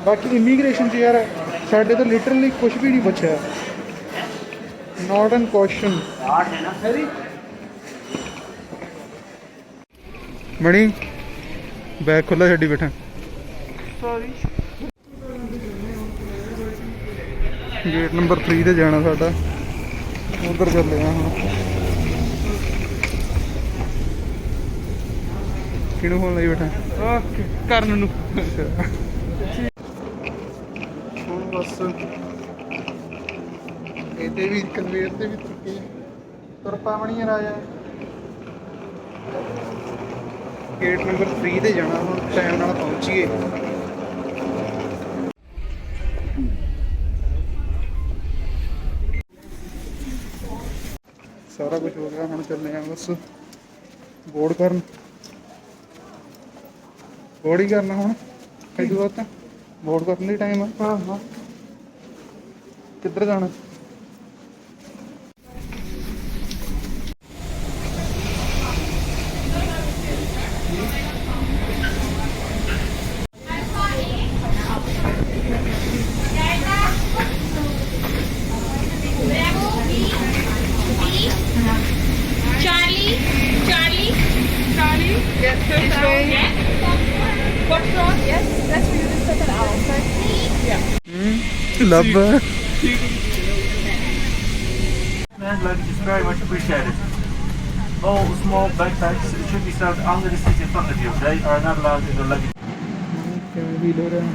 Speaker 1: ਬਾਕੀ ਇਮੀਗ੍ਰੇਸ਼ਨ 'ਚ ਯਾਰ ਸਾਡੇ ਤੋਂ ਲਿਟਰਲੀ ਕੁਝ ਵੀ ਨਹੀਂ ਬਚਿਆ, ਨਾਟ ਐਨ ਕੁਐਸਚਨ। ਮਣੀ ਬੈਗ ਖੁੱਲਾ ਛੱਡੀ ਬੈਠਾ।
Speaker 3: ਸੌਰੀ
Speaker 1: ਗੇਟ ਨੰਬਰ 3 ਤੇ ਜਾਣਾ ਸਾਡਾ, ਉਧਰ ਚੱਲੇ ਆ ਹੁਣ। ਕਿਹਨੂੰ ਫੋਨ ਲਈ ਬੈਠਾ?
Speaker 3: ਓਕੇ ਕਰਨ ਨੂੰ
Speaker 1: ਹੁਣ ਬਸ ਇਹਦੇ ਵੀ ਕਨਵੇਅਰ ਤੇ ਵੀ ਤੁਰਕੇ ਤੁਰ ਪਾਵਣੀ ਰਾਜਾ। ਗੇਟ ਨੰਬਰ 3 ਤੇ ਜਾਣਾ ਹੁਣ, ਟਾਈਮ ਨਾਲ ਪਹੁੰਚੀਏ। ਸਾਰਾ ਕੁਝ ਹੋ ਗਿਆ, ਹੁਣ ਚੱਲੇ ਆ ਬਸ ਬੋਰਡ ਕਰਨ। ਬੋਰਡ ਹੀ ਕਰਨਾ ਹੁਣ, ਇਦੋਂ ਬਾਅਦ ਤਾਂ ਬੋਰਡ ਕਰਨ ਦੀ ਟਾਈਮ ਆ।
Speaker 3: ਹਾਂ ਹਾਂ
Speaker 1: ਕਿੱਧਰ ਜਾਣਾ?
Speaker 8: Charlie. Yes, this way. Yes. What floor? Yes, that's for you to set it out.
Speaker 1: ਲੱਭ
Speaker 9: And luggage is very much appreciated. All small backpacks should be served under the seat in front of you. They are not allowed in the luggage.
Speaker 1: ਕਿਵੇਂ feel ਹੋ ਰਿਹਾ?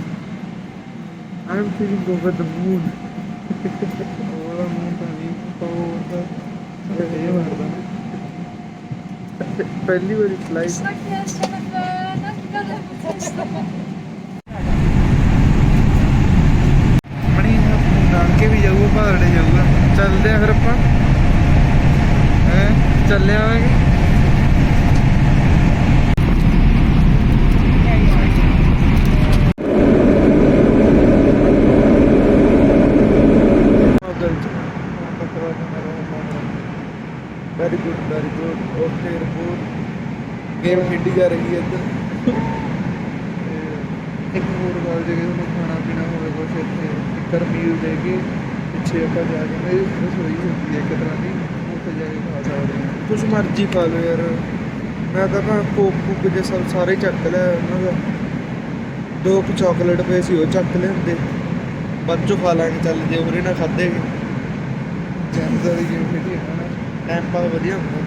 Speaker 3: I'm feeling over the moon.
Speaker 1: ਉਹਦਾ ਮੂੰਹ ਤਾਂ ਨਹੀਂ ਪਊਗਾ, ਇਹ ਮਾਰਦਾ ਨਾ।
Speaker 3: ਪਹਿਲੀ ਵਾਰੀ ਫਲਾਈਟ
Speaker 1: ਮਣੀ ਨਾਨਕੇ ਵੀ ਜਾਊਗਾ, ਭਾਰੜੇ ਜਾਊਗਾ।
Speaker 3: ਚੱਲਦੇ ਆ ਫਿਰ ਆਪਾਂ ਚੱਲੇ ਆਵਾਂਗੇ। Very good okay report. Game ਖੇਡੀ ਜਾ ਰਹੀ ਹੈ ਇੱਧਰ।
Speaker 1: ਇੱਕ ਹੋਰ ਗੱਲ, ਜੇ ਤੁਹਾਨੂੰ ਖਾਣਾ ਪੀਣਾ ਹੋਵੇ ਕੁਛ ਇੱਥੇ ਇੱਕ ਮੀਲ ਦੇ ਕੇ ਪਿੱਛੇ ਆਪਾਂ ਜਾ ਕੇ ਨਾ ਰਸੋਈ ਹੁੰਦੀ ਹੈ ਇੱਕ ਤਰ੍ਹਾਂ ਦੀ, ਉੱਥੇ ਜਾ ਕੇ ਖਾ ਸਕਦੇ ਹਾਂ।
Speaker 3: ਕੁਛ ਮਰਜ਼ੀ ਖਾ ਲਓ ਯਾਰ। ਮੈਂ ਤਾਂ ਨਾ ਕੋਕ ਜੇ ਸਭ ਸਾਰੇ ਚੱਕ ਲਿਆ ਉਹਨਾਂ ਦਾ। 2 ਚਾਕਲੇਟ ਪਏ ਸੀ, ਉਹ ਚੱਕ ਲਿਆਂਦੇ। ਬਾਅਦ ਚੋਂ ਖਾ ਲਾਂਗੇ ਚੱਲ, ਜੇ ਉਰੇ ਨਾ ਖਾਧੇ
Speaker 1: ਜੈਮਸ ਵਾਲੀ ਗੇਮ ਖੇਡੀ ਹੈ ਨਾ,
Speaker 3: ਟਾਈਮ ਪਾਸ ਵਧੀਆ ਹੁੰਦਾ।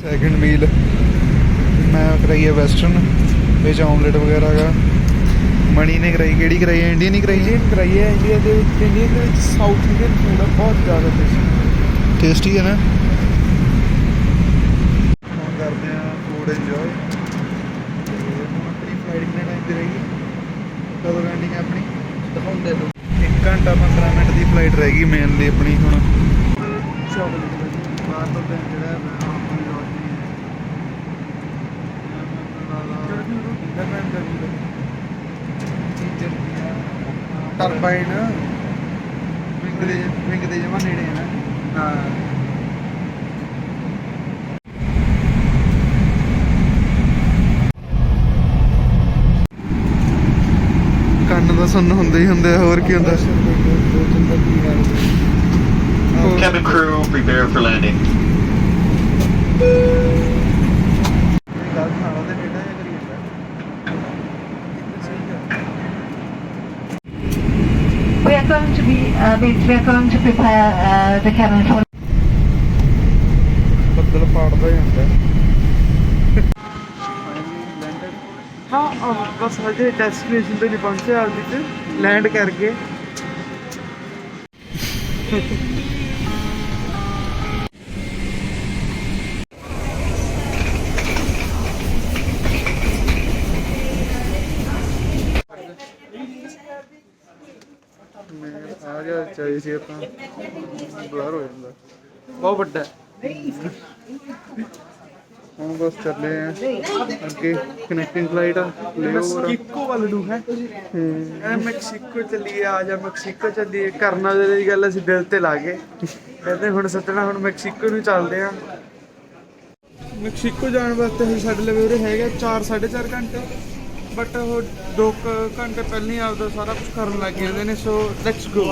Speaker 1: ਸੈਕਿੰਡ ਮੀਲ ਮੈਂ ਕਰਾਈ ਹੈ ਵੈਸਟਰਨ, ਵਿੱਚ ਆਮਲੇਟ ਵਗੈਰਾ ਹੈਗਾ। ਮਣੀ ਨੇ ਕਰਾਈ, ਕਿਹੜੀ ਕਰਾਈ ਹੈ? ਇੰਡੀਅਨ ਹੀ ਕਰਾਈ ਹੈ।
Speaker 3: ਇੰਡੀਅਨ ਕਰਾਈ ਹੈ। ਇੰਡੀਆ ਦੇ ਵਿੱਚ ਸਾਊਥ ਇੰਡੀਅਨ ਫੂਡ ਹੈ, ਬਹੁਤ ਜ਼ਿਆਦਾ
Speaker 1: ਟੇਸਟੀ ਹੈ ਨਾ। ਹੁਣ ਕਰਦੇ ਆ ਫੂਡ ਇੰਜੋਏ। ਆਪਣੀ ਫਲਾਈਟ ਕਿੰਨੇ ਟਾਈਮ ਦੀ ਰਹੇਗੀ? ਕਦੋਂ ਲੈਂਡਿੰਗ ਹੈ ਆਪਣੀ?
Speaker 3: ਦਿਖਾਉਂਦੇ ਲੋ
Speaker 1: 1 ਘੰਟਾ 15 ਮਿੰਟ ਦੀ ਫਲਾਈਟ ਰਹੇਗੀ ਮੇਨਲੀ ਆਪਣੀ ਹੁਣ।
Speaker 3: ਚਾਕਲੇਟ
Speaker 1: ਬਾਹਰ ਤੋਂ ਤਾਂ ਜਿਹੜਾ ਹੈ
Speaker 3: ਟਰਬਾਈਨ
Speaker 1: ਵਿੰਗ ਦੇ ਜਮਾ ਨੇੜੇ ਹੈ ਨਾ।
Speaker 3: ਹਾਂ
Speaker 1: ਕੰਨ ਸੁਣਨ ਹੁੰਦੇ ਹੀ ਹੁੰਦੇ ਆ, ਹੋਰ ਕੀ ਹੁੰਦਾ।
Speaker 10: Cabin crew, prepare for landing.
Speaker 1: ਗੱਲ ਸੁਣਾ ਉਹਦੇ ਬੇਟਾ ਜਿਹਾ ਕਰੀ ਜਾਂਦਾ।
Speaker 11: We are going to prepare the cabin for.
Speaker 1: ਬੱਦਲ ਪਾੜਦਾ ਜਾਂਦਾ। ਹਾਂ ਬਸ ਹਜੇ ਡੈਸਟੀਨੇਸ਼ਨ ਤੇ ਨਹੀਂ ਪਹੁੰਚੇ, ਆਪਦੀ ਚ ਲੈਂਡ ਕਰਕੇ। ਆ ਗਿਆ ਚਾਹੀਏ ਸੀ ਤਾਂ ਬਲਰ ਹੋ ਜਾਂਦਾ, ਬਹੁਤ ਵੱਡਾ ਹੈ। ਹੁਣ ਬਸ ਚੱਲੇ ਆ ਅੱਗੇ, ਕਨੈਕਟਿੰਗ ਫਲਾਈਟ ਆ ਮੈਕਸੀਕੋ ਵੱਲ ਨੂੰ ਹੈ। ਮੈਕਸੀਕੋ ਚੱਲੀਏ, ਆ ਜਾ ਮੈਕਸੀਕੋ ਚੱਲੀਏ। ਕਰਨਾ ਦੀ ਗੱਲ ਅਸੀਂ ਦਿਲ ਤੇ ਲਾ ਗਏ, ਕਹਿੰਦੇ ਹੁਣ ਸੱਜਣਾ ਹੁਣ ਮੈਕਸੀਕੋ ਨੂੰ ਚੱਲਦੇ ਆ। ਮੈਕਸੀਕੋ ਜਾਣ ਵਾਸਤੇ ਅਸੀਂ ਸਾਡੇ ਲਈ ਉਰੇ ਹੈਗਾ 4-4.5 ਘੰਟੇ, ਬਟ ਉਹ 2 ਘੰਟੇ ਪਹਿਲਾਂ ਹੀ ਆਪਦਾ ਸਾਰਾ ਕੁਝ ਕਰਨ ਲੱਗ ਜਾਂਦੇ ਨੇ। ਸੋ ਲੈਟਸ ਗੋ,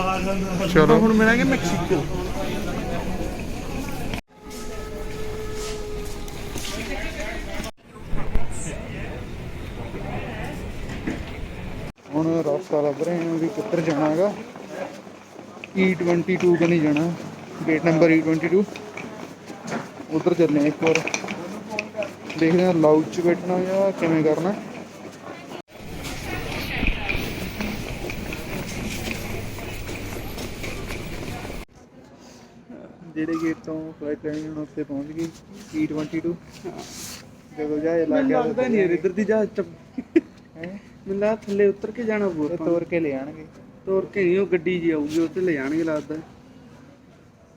Speaker 1: ਚਲੋ ਹੁਣ ਮਿਲਾਂਗੇ ਮੈਕਸੀਕੋ। ਹੁਣ ਰਸਤਾ ਲੱਭ ਰਹੇ ਹਾਂ ਵੀ ਕਿੱਧਰ ਜਾਣਾ ਹੈਗਾ। E22 ਕਨੀ ਜਾਣਾ, ਗੇਟ ਨੰਬਰ E22। ਉਧਰ ਚੱਲੇ ਹਾਂ ਇੱਕ ਵਾਰ, ਦੇਖਦੇ ਹਾਂ ਲਾਊਡ 'ਚ ਬੈਠਣਾ ਜਾਂ ਕਿਵੇਂ ਕਰਨਾ। ਜਿਹੜੇ ਗੇਟ ਤੋਂ ਫਲਾਈਟ ਲੈਣੀ ਹੁਣ ਉੱਥੇ ਪਹੁੰਚ ਗਈ E22। ਜਦੋਂ ਜਹਾਜ਼ ਲੱਗ ਗਿਆ ਲੱਗਦਾ ਨਹੀਂ ਇੱਧਰ ਦੀ ਜਹਾਜ਼ ਚ ਮੈਨੂੰ ਲੱਗਦਾ ਥੱਲੇ ਉਤਰ ਕੇ ਜਾਣਾ ਪਊਗਾ, ਤੋਰ ਕੇ ਲੈ ਜਾਣਗੇ। ਤੋਰ ਕੇ ਨਹੀਂ, ਉਹ ਗੱਡੀ ਜੀ ਆਊਗੀ ਉਹ ਤੇ ਲੈ ਜਾਣਗੇ ਲੱਗਦਾ।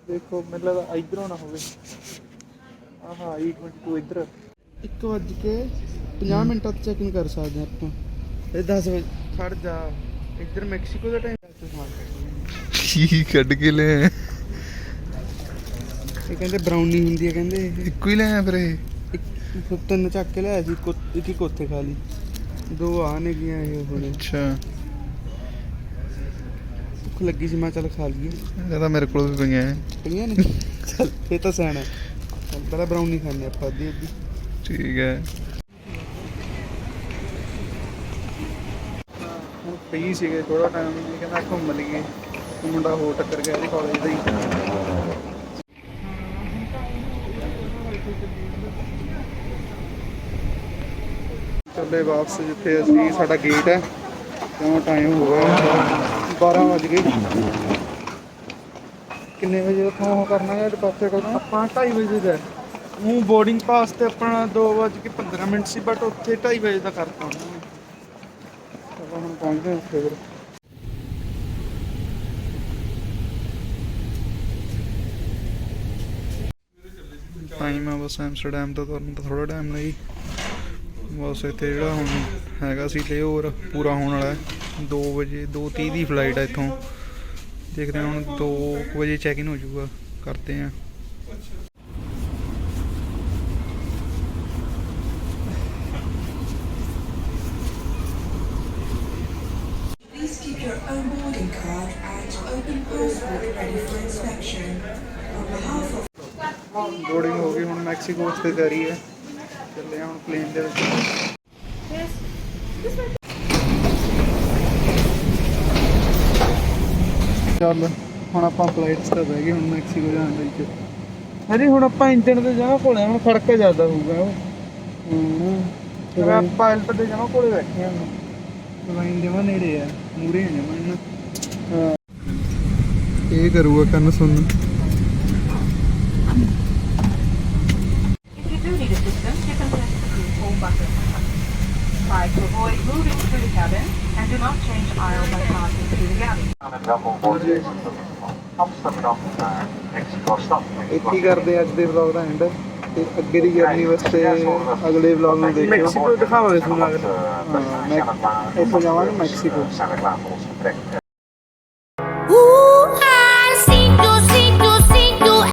Speaker 1: ਦੇਖੋ ਮੈਨੂੰ ਲੱਗਦਾ ਇੱਧਰੋਂ ਨਾ ਹੋਵੇ। ਆਹਾ E22 ਇੱਧਰ 1:50 ਮਿੰਟਾਂ ਤੱਕ ਚੈਕਿੰਗ ਕਰ ਸਕਦੇ ਆਪਾਂ। ਇਹ 10 ਵਜੇ ਖੜ ਜਾ, ਇੱਧਰ ਮੈਕਸੀਕੋ ਦਾ ਟਾਈਮ ਕੱਢ ਕੇ ਲੈ। ਇਹ ਕਹਿੰਦੇ ਬਰਾਉਨੀ ਹੁੰਦੀ ਹੈ, ਕਹਿੰਦੇ ਇੱਕੋ ਹੀ ਲੈ ਆਇਆ ਫਿਰ। ਇਹ 3 ਚੱਕ ਕੇ ਲਿਆਇਆ ਸੀ, ਇੱਕ ਉੱਥੇ ਖਾ ਲਈ, 2 ਆ ਨੇ ਗੀਆਂ ਇਹ ਹੁਣ। ਅੱਛਾ ਭੁੱਖ ਲੱਗੀ ਸੀ, ਮੈਂ ਚੱਲ ਖਾ ਲਈਏ। ਇਹ ਤਾਂ ਮੇਰੇ ਕੋਲ ਵੀ ਪਈਆਂ ਨੇ। ਚੱਲ ਇਹ ਤਾਂ ਸਿਆਣਾ, ਚੱਲ ਪਹਿਲਾਂ ਬਰਾਉਨੀ ਖਾਂਦੇ ਆਪਾਂ ਅੱਧੀ। ਠੀਕ ਹੈ। ਹੁਣ ਪਈ ਸੀਗੇ ਥੋੜਾ ਟਾਈਮ, ਕਹਿੰਦਾ ਘੁੰਮ ਲਈਏ। ਮੁੰਡਾ ਹੋਰ ਟੱਕਰ ਗਿਆ ਇਹਦੇ ਕਾਲਜ ਦਾ ਹੀ। ਚੱਲੇ ਵਾਪਸ ਜਿੱਥੇ ਅਸੀਂ, ਸਾਡਾ ਗੇਟ ਹੈ। ਕਿਉਂ ਟਾਈਮ ਹੋ ਗਿਆ 12 ਵੱਜ ਗਏ। ਕਿੰਨੇ ਵਜੇ ਉੱਥੋਂ ਉਹ ਕਰਨਾ ਹੈ ਡਿਪਾਰਚਰ ਕਰਨਾ ਆਪਾਂ? 2:30 ਵਜੇ ਦਾ। ਉਹ ਬੋਰਡਿੰਗ ਪਾਸ ਤੇ ਆਪਣਾ 2:15 ਸੀ, ਬਟ ਉੱਥੇ 2:30 ਵਜੇ ਦਾ ਕਰਤਾ ਉਹਨਾਂ ਨੇ। ਚਲੋ ਹੁਣ ਪਹੁੰਚਦੇ ਹਾਂ ਉੱਥੇ ਫਿਰ। ਟਾਈਮ ਆ ਬਸ ਐਮਸਟਰਡੈਮ ਤੋਂ ਤੁਰਨ ਤਾਂ ਥੋੜ੍ਹਾ ਟਾਈਮ ਲਈ। ਬਸ ਇੱਥੇ ਜਿਹੜਾ ਹੁਣ ਹੈਗਾ ਸੀ ਲੇਓਵਰ ਪੂਰਾ ਹੋਣ ਵਾਲਾ ਹੈ। 2 ਵਜੇ 2:30 ਦੀ ਫਲਾਈਟ ਹੈ ਇੱਥੋਂ। ਦੇਖਦੇ ਹਾਂ ਹੁਣ 2 ਵਜੇ ਚੈੱਕ ਇਨ ਹੋ ਜਾਊਗਾ, ਕਰਦੇ ਹਾਂ।
Speaker 12: Please keep your own boarding card and open passport ready for inspection. On behalf of
Speaker 1: loading ਹੋ ਗਈ, ਹੁਣ ਮੈਕਸੀਕੋ ਵਾਸਤੇ ਤਿਆਰੀ ਹੈ। ਚੱਲੇ ਹੁਣ ਪਲੇਨ ਦੇ ਵਿੱਚ। ਚੱਲ ਹੁਣ ਆਪਾਂ ਫਲਾਈਟਸ ਤੇ ਬਹਿ ਗਏ, ਹੁਣ ਮੈਕਸੀਕੋ ਜਾਣ ਲਈ। ਅਰੇ ਹੁਣ ਆਪਾਂ ਇੰਜਣ ਤੇ ਜਗ੍ਹਾ ਕੋਲੇ, ਹੁਣ ਖੜਕਾ ਜ਼ਿਆਦਾ ਹੋਊਗਾ ਉਹ। ਪਾਇਲਟ ਦੇ ਜਗ੍ਹਾ ਕੋਲੇ ਬੈਠੇ ਹਾਂ, ਲਾਈਨ ਜਮਾ ਨੇੜੇ ਆ, ਮੂਰੇ ਆ ਜਮਾ ਇਹਨਾਂ। ਹਾਂ ਇਹ ਕਰੂਗਾ ਕੰਨ ਸੁਣ।
Speaker 11: If you do need assistance, you can press the call button. Try to avoid moving through the cabin and do not change aisle by passing through the galley.
Speaker 1: ਇੱਥੇ ਹੀ ਕਰਦੇ ਅੱਜ ਦੇ ਵਲੌਗ ਦਾ ਐਂਡ, ਤੇ ਅੱਗੇ ਦੀ journey ਵਾਸਤੇ ਅਗਲੇ vlog ਨੂੰ ਦੇਖਿਓ। ਮੈਕਸੀਕੋ ਦਿਖਾਵਾਂਗੇ ਤੁਹਾਨੂੰ ਅਗਲੇ। ਹਾਂ ਇੱਥੋਂ ਜਾਵਾਂਗੇ ਮੈਕਸੀਕੋ।